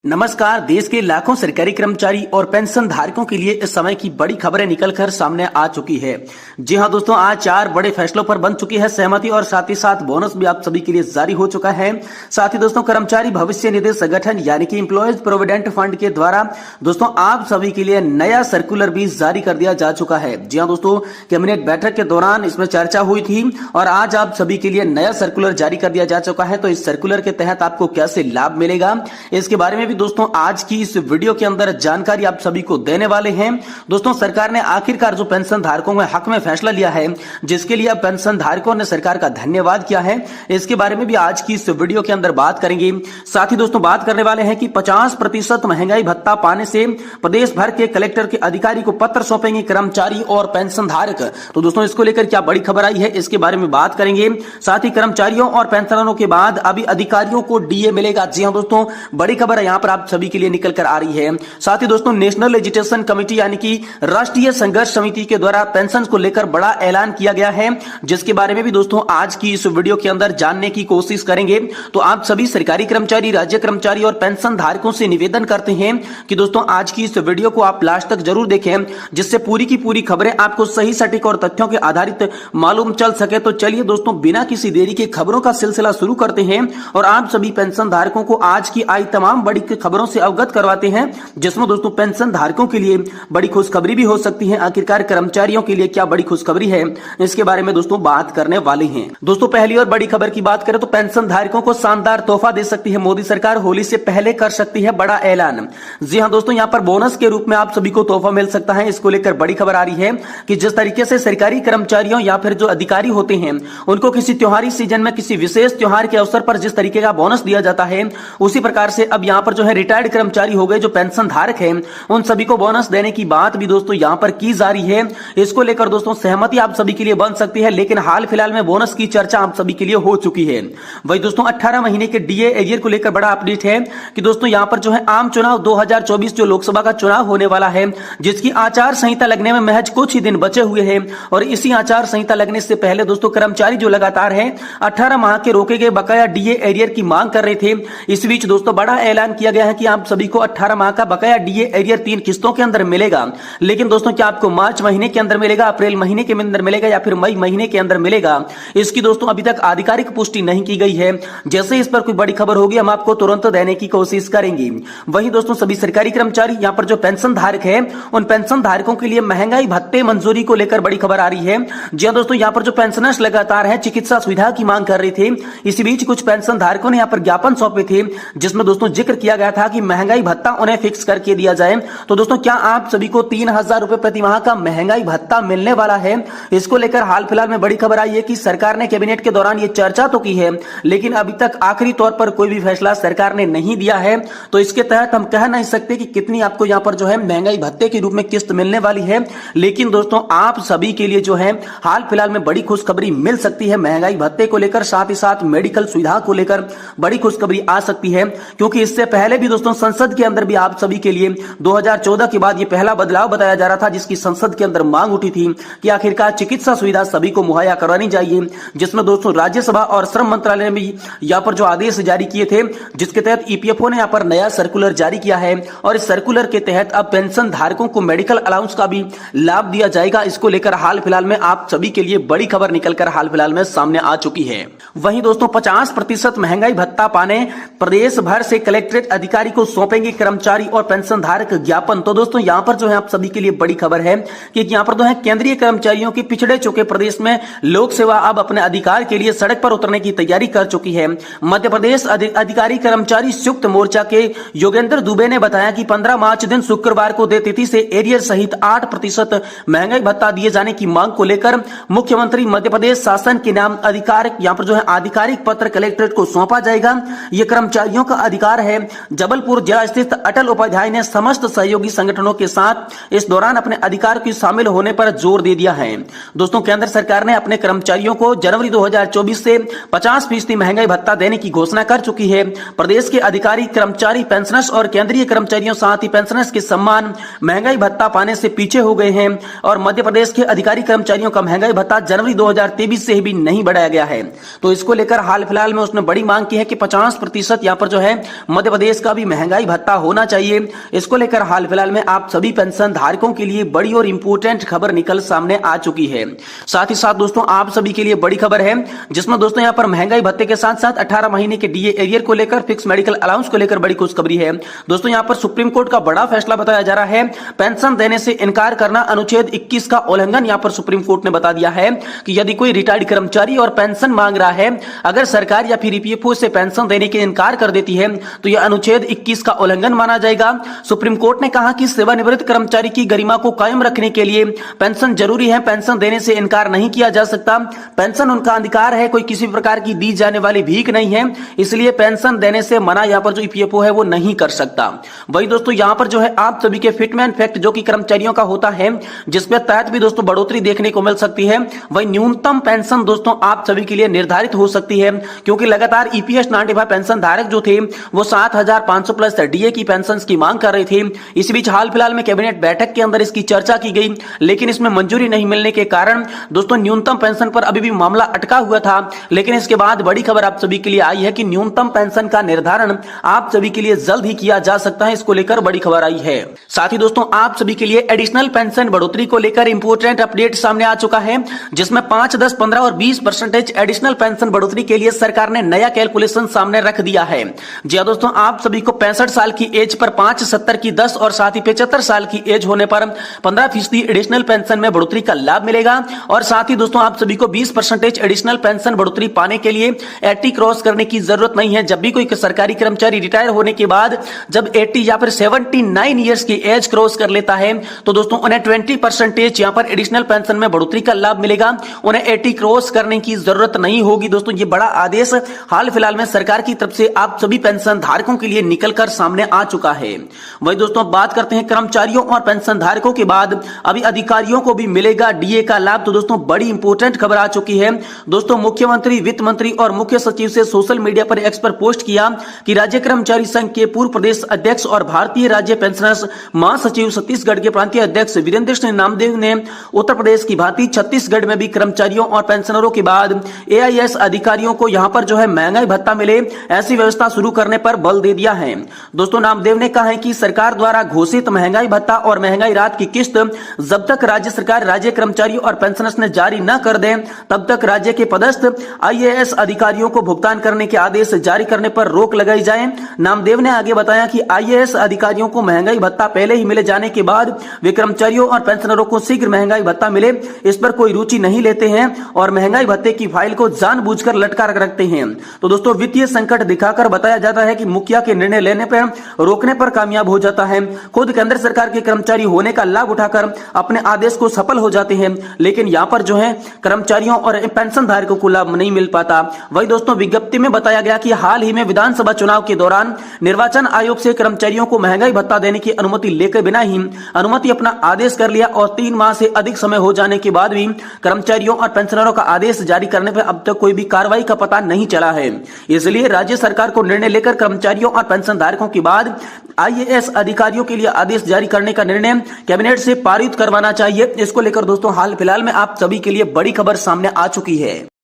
नमस्कार। देश के लाखों सरकारी कर्मचारी और पेंशन धारकों के लिए इस समय की बड़ी खबरें निकलकर सामने आ चुकी है। जी हां दोस्तों, आज 4 बड़े फैसलों पर बन चुकी है सहमति और साथ ही साथ बोनस भी आप सभी के लिए जारी हो चुका है। साथ ही दोस्तों, कर्मचारी भविष्य निधि संगठन यानी कि एम्प्लॉयज प्रोविडेंट फंड के द्वारा दोस्तों आप सभी के लिए नया सर्कुलर भी जारी कर दिया जा चुका है। जी हां दोस्तों, कैबिनेट बैठक के दौरान इसमें चर्चा हुई थी और आज आप सभी के लिए नया सर्कुलर जारी कर दिया जा चुका है। तो इस सर्कुलर के तहत आपको कैसे लाभ मिलेगा, इसके बारे में दोस्तों आज की इस वीडियो के अंदर जानकारी आप सभी को देने वाले हैं। दोस्तों, सरकार ने आखिरकार जो पेंशन धारकों के हक में फैसला लिया है, जिसके लिए अब पेंशन धारकों ने सरकार का धन्यवाद किया है, इसके बारे में भी आज की इस वीडियो के अंदर बात करेंगे। साथ ही दोस्तों बात करने वाले हैं कि 50% महंगाई भत्ता पाने से प्रदेश भर के कलेक्टर के अधिकारी को पत्र सौंपेंगे कर्मचारी और पेंशन धारक। तो दोस्तों इसको लेकर क्या बड़ी खबर आई है, इसके बारे में बात करेंगे। साथ ही कर्मचारियों और पेंशनरों के बाद अभी अधिकारियों को डीए मिलेगा। जी हां दोस्तों, बड़ी खबर है यहां पर आप सभी के लिए निकल कर आ रही है। साथ ही दोस्तों, नेशनल एजुकेशन कमेटी यानी कि राष्ट्रीय संघर्ष समिति के द्वारा पेंशन को लेकर बड़ा ऐलान किया गया है, जिसके बारे में भी दोस्तों आज की इस वीडियो के अंदर जानने की कोशिश करेंगे। तो आप सभी सरकारी कर्मचारी, राज्य कर्मचारी और पेंशन धारकों से निवेदन करते हैं कि दोस्तों आज की इस वीडियो को आप लास्ट तक जरूर देखें, जिससे पूरी की पूरी खबरें आपको सही सटीक और तथ्यों के आधारित मालूम चल सके। तो चलिए दोस्तों, बिना किसी देरी के खबरों का सिलसिला शुरू करते हैं और आप सभी पेंशन धारकों को आज की आई तमाम बड़ी खबरों से अवगत करवाते हैं, जिसमें दोस्तों पेंशन धारकों के लिए बड़ी खुशखबरी भी हो सकती है। आखिरकार कर्मचारियों के लिए क्या बड़ी खुशखबरी है, इसके बारे में दोस्तों बात करने वाले हैं। दोस्तों पहली और बड़ी खबर की बात करें तो पेंशन धारकों को शानदार तोहफा दे सकती है मोदी सरकार, होली से पहले कर सकती है बड़ा ऐलान। जी हां दोस्तों, यहां पर बोनस के रूप में आप सभी को तोहफा मिल सकता है। इसको लेकर बड़ी खबर आ रही है कि जिस तरीके से सरकारी कर्मचारियों या फिर जो अधिकारी होते हैं उनको किसी त्योहारी सीजन में किसी विशेष त्योहार के अवसर पर जिस तरीके का बोनस दिया जाता है, उसी प्रकार से अब यहां पर जो है रिटायर्ड कर्मचारी हो गए, जो पेंशन धारक हैं, उन सभी को बोनस देने की बात भी दोस्तों यहां पर की जा रही है। इसको लेकर दोस्तों सहमति आप सभी के लिए बन सकती है, लेकिन हाल फिलहाल में बोनस की चर्चा आप सभी के लिए हो चुकी है। वही दोस्तों 18 महीने के डीए एरियर को लेकर बड़ा अपडेट है कि दोस्तों यहां पर जो है आम चुनाव 2024 जो लोकसभा का चुनाव होने वाला है, जिसकी आचार संहिता लगने में महज कुछ ही दिन बचे हुए हैं और इसी आचार संहिता लगने से पहले दोस्तों कर्मचारी जो लगातार है 18 माह के रोके गए बकाया डीए एरियर की मांग कर रहे थे। इस बीच दोस्तों बड़ा ऐलान किया गया है कि आप सभी को 18 माह का बकाया डीए एरियर 3 किस्तों के अंदर मिलेगा। लेकिन दोस्तों क्या आपको मार्च महीने के अंदर मिलेगा, अप्रैल महीने के अंदर मिलेगा या फिर मई महीने के अंदर मिलेगा, इसकी दोस्तों अभी तक आधिकारिक पुष्टि नहीं की गई है। जैसे इस पर कोई बड़ी खबर होगी हम आपको तुरंत देने की कोशिश करेंगे। वहीं दोस्तों सभी सरकारी कर्मचारी यहां पर जो पेंशन धारक है, उन पेंशन धारकों के लिए महंगाई भत्ते मंजूरी को लेकर बड़ी खबर आ रही है। जी हां दोस्तों, यहां पर जो पेंशनर्स लगातार है चिकित्सा सुविधा की मांग कर रहे थे, इसी बीच कुछ पेंशन धारकों ने यहां पर ज्ञापन सौंपे थे, जिसमें दोस्तों जिक्र किया गया था कि महंगाई भत्ता उन्हें फिक्स करके दिया जाए। तो दोस्तों क्या आप सभी को 3000 रुपए प्रति माह का महंगाई भत्ता मिलने वाला है? इसको लेकर हाल फिलहाल में बड़ी खबर आई है कि सरकार ने कैबिनेट के दौरान ये चर्चा तो की है, लेकिन अभी तक आखिरी तौर पर कोई भी फैसला सरकार ने नहीं दिया है। तो इसके तहत हम कह नहीं सकते कि कितनी आपको यहां पर जो है महंगाई भत्ते के रूप में किस्त मिलने वाली है, लेकिन दोस्तों आप सभी के लिए जो है हाल फिलहाल में बड़ी खुशखबरी मिल सकती है महंगाई भत्ते को लेकर। साथ ही साथ मेडिकल सुविधा को लेकर बड़ी खुशखबरी आ सकती है, क्योंकि इससे पहले भी दोस्तों संसद के अंदर भी आप सभी के लिए 2014 के बाद ये पहला बदलाव बताया जा रहा था, जिसकी संसद के अंदर मांग उठी थी कि आखिरकार चिकित्सा सुविधा सभी को मुहैया करवानी चाहिए, जिसमें दोस्तों राज्यसभा और श्रम मंत्रालय ने भी यहाँ पर जो आदेश जारी किए थे, जिसके तहत ईपीएफओ ने यहाँ पर नया सर्कुलर जारी किया है और इस सर्कुलर के तहत अब पेंशन धारकों को मेडिकल अलाउंस का भी लाभ दिया जाएगा। इसको लेकर हाल फिलहाल में आप सभी के लिए बड़ी खबर निकलकर हाल फिलहाल में सामने आ चुकी है। वहीं दोस्तों 50% महंगाई भत्ता पाने प्रदेश भर से कलेक्ट्रेट अधिकारी को सौंपेंगे कर्मचारी और पेंशन धारक ज्ञापन। तो दोस्तों यहां पर जो है आप सभी के लिए बड़ी खबर है कि यहां पर जो है केंद्रीय कर्मचारियों के पिछड़े चुके प्रदेश में लोक सेवा अब अपने अधिकार के लिए सड़क पर उतरने की तैयारी कर चुकी है। मध्य प्रदेश अधिकारी कर्मचारी संयुक्त मोर्चा के योगेंद्र दुबे ने बताया कि 15 मार्च दिन शुक्रवार को देय तिथि से एरियर सहित 8% महंगाई भत्ता दिए जाने की मांग को लेकर मुख्यमंत्री मध्य प्रदेश शासन के नाम अधिकार यहां पर जो है आधिकारिक पत्र कलेक्ट्रेट को सौंपा जाएगा। यह कर्मचारियों का अधिकार है। जबलपुर जिला स्थित अटल उपाध्याय ने समस्त सहयोगी संगठनों के साथ इस दौरान अपने अधिकार की शामिल होने पर जोर दे दिया है। दोस्तों केंद्र सरकार ने अपने कर्मचारियों को जनवरी 2024 से 50% महंगाई भत्ता देने की घोषणा कर चुकी है। प्रदेश के अधिकारी कर्मचारी पेंशनर्स और केंद्रीय कर्मचारियों साथ ही पेंशनर्स के सम्मान महंगाई भत्ता पाने से पीछे हो गए हैं और मध्य प्रदेश के अधिकारी कर्मचारियों का महंगाई भत्ता जनवरी 2023 से भी नहीं बढ़ाया गया है। तो इसको लेकर हाल फिलहाल में उसने बड़ी मांग की है कि 50% यहाँ पर जो है मध्य प्रदेश ईपीएस का भी महंगाई भत्ता होना चाहिए। इसको लेकर हाल फिलहाल में आप सभी पेंशन धारकों के लिए बड़ी और इंपोर्टेंट खबर निकल सामने आ चुकी है। साथ ही साथ दोस्तों आप सभी के लिए बड़ी खबर है, जिसमें दोस्तों यहाँ पर महंगाई भत्ते के साथ साथ 18 महीने के डीए एरियर को लेकर, फिक्स मेडिकल अलाउंस को लेकर बड़ी खुशखबरी है। दोस्तों यहाँ पर सुप्रीम कोर्ट का बड़ा फैसला बताया जा रहा है। पेंशन देने से इनकार करना अनुच्छेद 21 का उल्लंघन यहाँ पर सुप्रीम कोर्ट ने बता दिया है कि यदि कोई रिटायर्ड कर्मचारी और पेंशन मांग रहा है, अगर सरकार या फिर ईपीएफओ से पेंशन देने के इनकार कर देती है तो यह अनुच्छेद 21 का उल्लंघन माना जाएगा। सुप्रीम कोर्ट ने कहा कि सेवानिवृत्त कर्मचारी की गरिमा को कायम रखने के लिए पेंशन जरूरी है, पेंशन देने से इनकार नहीं किया जा सकता। पेंशन उनका अधिकार है, कोई किसी प्रकार की दी जाने वाली भीख नहीं है, इसलिए पेंशन देने से मना यहाँ पर जो ईपीएफओ है वो नहीं कर सकता। वही दोस्तों यहाँ पर जो है आप सभी के फिटमैन फैक्ट जो कि कर्मचारियों का होता है, जिसके तहत भी दोस्तों बढ़ोतरी देखने को मिल सकती है। वही न्यूनतम पेंशन दोस्तों आप सभी के लिए निर्धारित हो सकती है, क्योंकि लगातार ईपीएस 95 पेंशन धारक जो थे वो 7,500 प्लस डीए की पेंशन की मांग कर रहे थे। इस बीच हाल फिलहाल में कैबिनेट बैठक के अंदर इसकी चर्चा की गई, लेकिन इसमें मंजूरी नहीं मिलने के कारण दोस्तों न्यूनतम पेंशन पर अभी भी मामला अटका हुआ था। लेकिन इसके बाद बड़ी खबर आप सभी के लिए आई है कि न्यूनतम पेंशन का निर्धारण आप सभी के लिए जल्द ही किया जा सकता है। इसको लेकर बड़ी खबर आई है। साथ ही दोस्तों आप सभी के लिए एडिशनल पेंशन बढ़ोतरी को लेकर इंपोर्टेंट अपडेट सामने आ चुका है, जिसमें 5, 10, 15 और 20% एडिशनल पेंशन बढ़ोतरी के लिए सरकार ने नया कैलकुलेशन सामने रख दिया है। जी हां दोस्तों, आप सभी को 65 साल की एज पर 5, 70 की 10 और साथ ही 75 साल की एज होने पर 15% एडिशनल पेंशन में बढ़ोतरी का लाभ मिलेगा। और साथ ही दोस्तों आप सभी को 20% एडिशनल पेंशन बढ़ोतरी पाने के लिए 80 क्रॉस करने की जरूरत नहीं है। जब भी कोई सरकारी कर्मचारी रिटायर होने के बाद जब 80 या फिर 79 ईयर्स की एज क्रॉस कर लेता है तो दोस्तों उन्हें 20% यहां पर एडिशनल पेंशन में बढ़ोतरी का लाभ मिलेगा। उन्हें 80 क्रॉस करने की जरूरत नहीं होगी। दोस्तों ये बड़ा आदेश हाल फिलहाल में सरकार की तरफ से आप सभी पेंशन धारकों के लिए निकलकर सामने आ चुका है। वही दोस्तों बात करते हैं कर्मचारियों और पेंशन धारकों के बाद अभी अधिकारियों को भी मिलेगा डीए का लाभ। तो दोस्तों बड़ी इंपोर्टेंट खबर आ चुकी है। दोस्तों मुख्यमंत्री, वित्त मंत्री और मुख्य सचिव से सोशल मीडिया पर एक्स पर पोस्ट किया कि राज्य कर्मचारी संघ के पूर्व प्रदेश अध्यक्ष और भारतीय राज्य पेंशनर्स महासचिव छत्तीसगढ़ के प्रांतीय अध्यक्ष वीरेंद्र सिंह नामदेव ने उत्तर प्रदेश की भांति छत्तीसगढ़ में भी कर्मचारियों और पेंशनरों के बाद एआईएस अधिकारियों को यहां पर जो है महंगाई भत्ता मिले, ऐसी व्यवस्था शुरू करने पर बल दे दिया है। दोस्तों नामदेव ने कहा है कि सरकार द्वारा घोषित महंगाई भत्ता और महंगाई राहत की किस्त जब तक राज्य सरकार राज्य कर्मचारी और पेंशनर्स ने जारी न कर दे तब तक राज्य के पदस्थ आईएएस अधिकारियों को भुगतान करने के आदेश जारी करने पर रोक लगाई जाए। नामदेव ने आगे बताया कि आईएएस अधिकारियों को महंगाई भत्ता पहले ही मिले जाने के बाद वे कर्मचारियों और पेंशनरों को शीघ्र महंगाई भत्ता मिले इस पर कोई रुचि नहीं लेते हैं और महंगाई भत्ते की फाइल को जानबूझकर लटका रखते हैं। तो दोस्तों वित्तीय संकट दिखाकर बताया जाता है कि मुखिया के निर्णय लेने पर रोकने पर कामयाब हो जाता है। खुद केंद्र सरकार के कर्मचारी होने का लाभ उठाकर अपने आदेश को सफल हो जाते हैं, लेकिन यहाँ पर जो है कर्मचारियों और पेंशन धारकों को लाभ नहीं मिल पाता। वही दोस्तों विज्ञप्ति में बताया गया कि हाल ही में विधानसभा चुनाव के दौरान निर्वाचन आयोग से कर्मचारियों को महंगाई भत्ता देने की अनुमति लेकर बिना ही अनुमति अपना आदेश कर लिया और 3 माह से अधिक समय हो जाने के बाद भी कर्मचारियों और पेंशनरों का आदेश जारी करने पर अब तक कोई भी कार्रवाई का पता नहीं चला है। इसलिए राज्य सरकार को निर्णय लेकर कर्मचारियों और पेंशन धारकों के बाद आईएएस अधिकारियों के लिए आदेश जारी करने का निर्णय कैबिनेट से पारित करवाना चाहिए। इसको लेकर दोस्तों हाल फिलहाल में आप सभी के लिए बड़ी खबर सामने आ चुकी है।